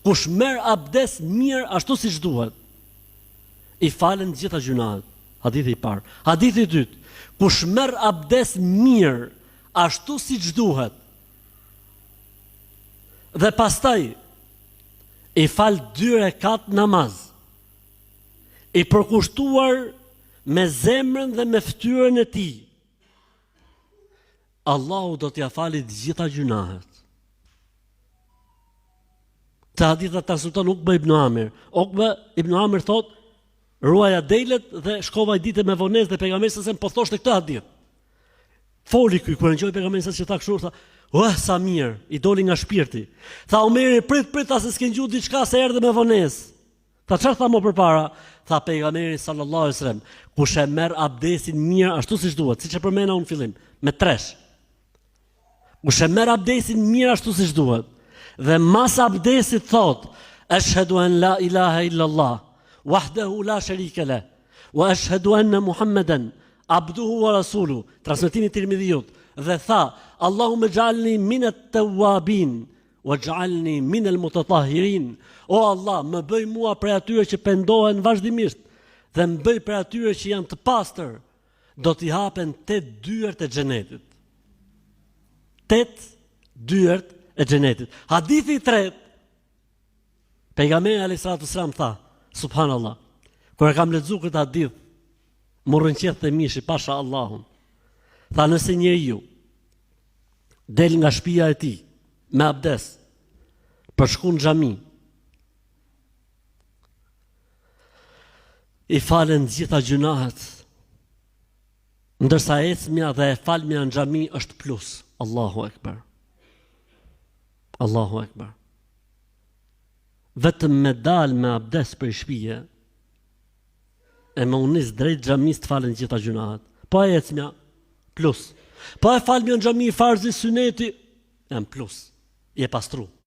Kush merr abdes mirë ashtu siç duhet, i falen të gjitha gjunahet. Hadithi i parë. Hadithi i dytë. Kush merr abdes mirë ashtu siç duhet, dhe pastaj i fal 2 rekat namaz, i përkushtuar me zemrën dhe me fytyrën e tij, Allahu do t'ia falë të gjitha gjunahet. Të hadithat transmeton Ukbe ibn Amir. Ukbe ibn Amir thot, ruaja delet dhe shkova ditë me vonesë dhe pejgamberi sa po thoshte këtë hadith. Foli ky kur ngjoi pejgamberi sa që tha kështu, tha, sa mirë, i doli nga shpirti. Tha Omeri, prit ta se s'ke ngjuar diçka se erdhe me vonesë. Tha çfarë tha më përpara? Tha pejgamberi sallallahu alajhi wasallam, kush e merr abdesin mirë ashtu siç duhet, siç e përmenda unë fillim, me tresh. Kush e merr abdesin mirë ashtu siç duhet, dhe mas abdesit thot, ashhadu an la ilaha illa Allah, wahdahu la sharika lah, wa ashhadu anna Muhammeden abduhu wa rasuluhu, transmetimi Tirmidhiut, dhe tha, Allahumma ij'alni min at-tawwabin waj'alni min al-mutatahhirin. O Allah, më bëj mua prej atyre që pendohen vazhdimisht dhe më bëj prej atyre që janë të pastër. Do t'i hapen 8 dyert e xhenetit. 8 dyert e xhenetit. Hadithi i tretë. Pejgamberi alayhis salam tha, subhanallah. Kur e kam lexuar këtë hadith, morën qeth të mishi pasha Allahun. Tha, nëse njeriu del nga shtëpia e tij me abdes, për shku në xhami, i falen gjitha gjunahet, ndërsa ecmja dhe e falmja në xhami është plus. Allahu Ekber. Allahu Ekber. Vetëm me dal me abdes për shtëpie, e më unis drejt xhamis të falen gjitha gjunahet. Po e ecmja, plus. Po e falmja në xhami, farzi, suneti, janë plus. Je pastru.